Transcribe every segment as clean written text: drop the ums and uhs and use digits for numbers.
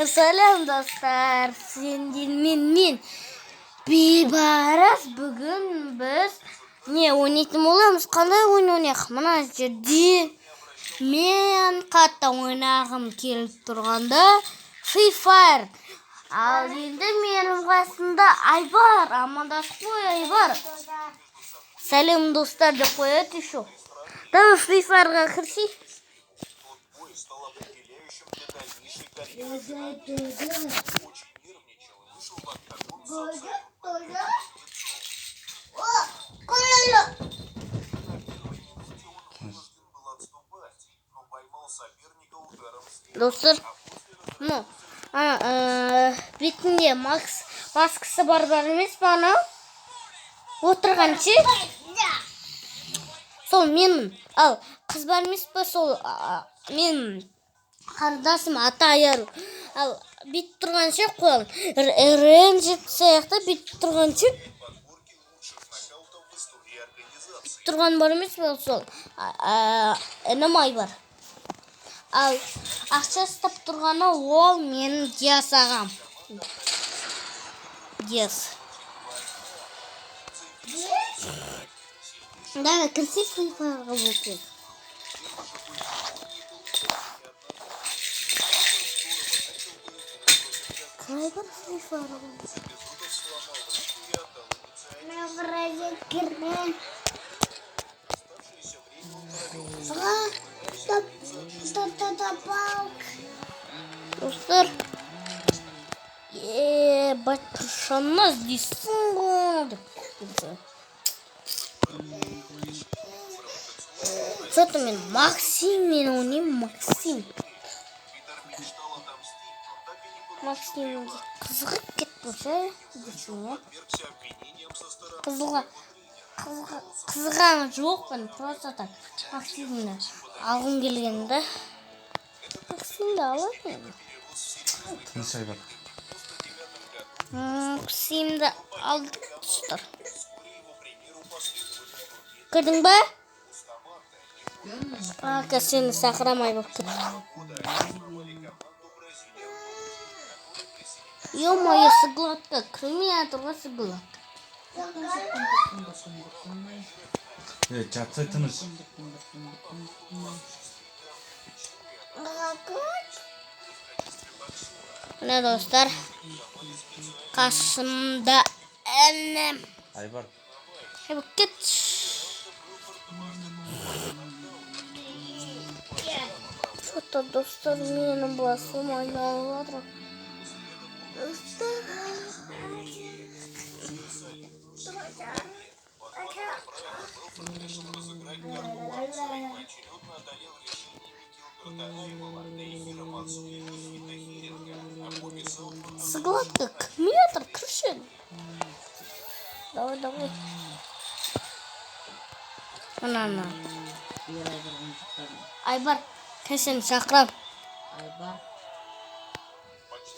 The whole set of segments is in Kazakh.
Selam dostlar. Men Beybarас. Bugun biz ne oynaytım olamiz? Qanday o'yin o'ynayaq? Mana жерде men qatta o'ynag'im kelib turganda Free Fire. Al endi mening qasımda Aybar, amandashib qo'y Aybar. Salam do'stlar deb qo'yadi shu. Давай Free Fire'ga kirishik. Dostlar, ну, бетінде маскасы бар емес пе ана? Отырғаншы? Сол мен, ал қыз бар емес пе сол мен қарындасым ата аяр. Ал бет тұрғанша қойылым. Ренжіп сияқты бет тұрғанша. Бет тұрған бар емес пе сол? Інімай бар. Ал ақша ұстап тұрғаны ол менің Диас ағам. Диас. Давай, кірсек Free Fire'ға болсын. Қалай бар Free Fire'ға болсын? Мен біразет кірді. Сыға Достар, батыршанмаз дейсің ғой. Что-то мен Максим, мен ойнаймын Максим. Максим қызығып кеттім ше. Қызыған жоқпын, просто так. Максимді алғым келгенді. Максимді алайын. Несі Айбар? Максимді алдық тұстар. Көрдің ба? Сені сақырамай болып кетті. Ё-моё, сыгладка. Кремиаторға сыгладка. Жатсайтыңыз. Міне достар, қасымда әнім. Айбар. Айбар кет. Что-то достар менің басым айналып жатыр. Достар. Сгладка, метр, крышен. Давай. Ана. Айбар, кәсен шақырам.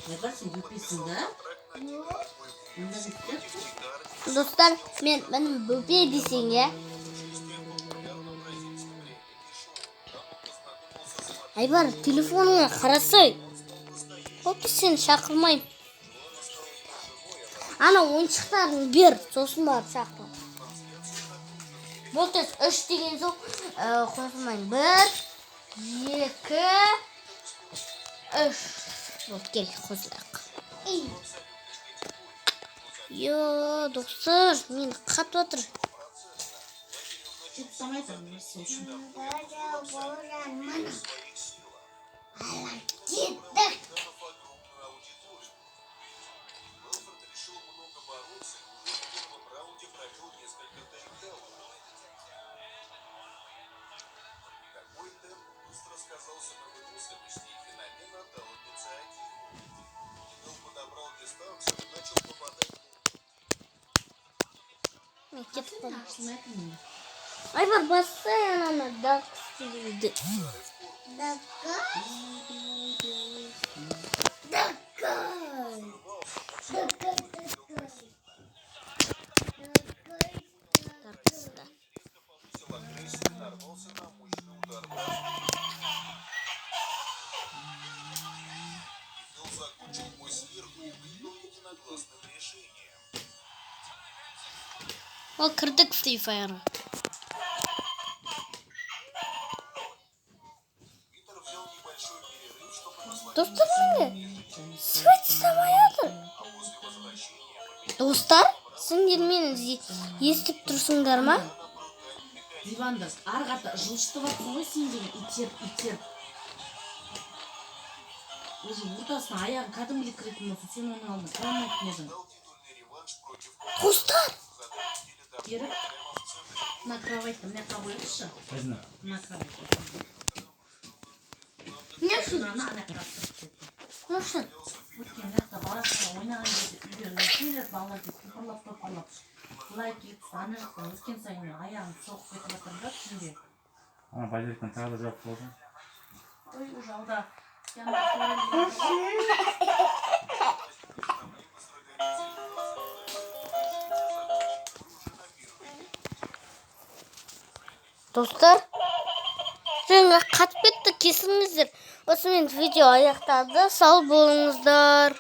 Айбар, сен бөпесің да? Достар, мен бөпе дейсің, е? Айбар, телефоныңа қарасай. Оке сен шақырмайым. Ана ойыншықтарын бер, сосын барып шақырам. Бұл тез 3 деген соң қосылмайын. 1, 2, 3. Бұл кел, қосылақ. Йо, достар, мен қатып отыр. Айбар, бассай ананы дақ істейді. Ал кірдік Free Fire. Достар міне, свет ұстамай жатыр. Достар, сендер мені естіп тұрсыңдар ма? Диванды ары қарта жылжытып жатсың ғой сен деген итеріп. Уже ортасына аяғын кәдімгідей кіретін болсын, сен оның алдына кіре алмайтын едің. Достар, Беріп, мына кроватьты мына жаққа қойыңызшы. Қайсына? Мына кроватьты. не үшін? Ана жаққа тұрып кетті. Не үшін? Өткен жақта баласына ойнаған кезде үйлеріне келіп балалар деп топырлап. Былай келіп ана жақтан өткен сайын аяғын соғып кетіп жатыр да түнде. Ана базиліктен тағы да жоқ болды. Ой, уже алда Достар, жаңа қатып кетті, кесіңіздер. Осымен видео аяқталды. Сау болыңыздар.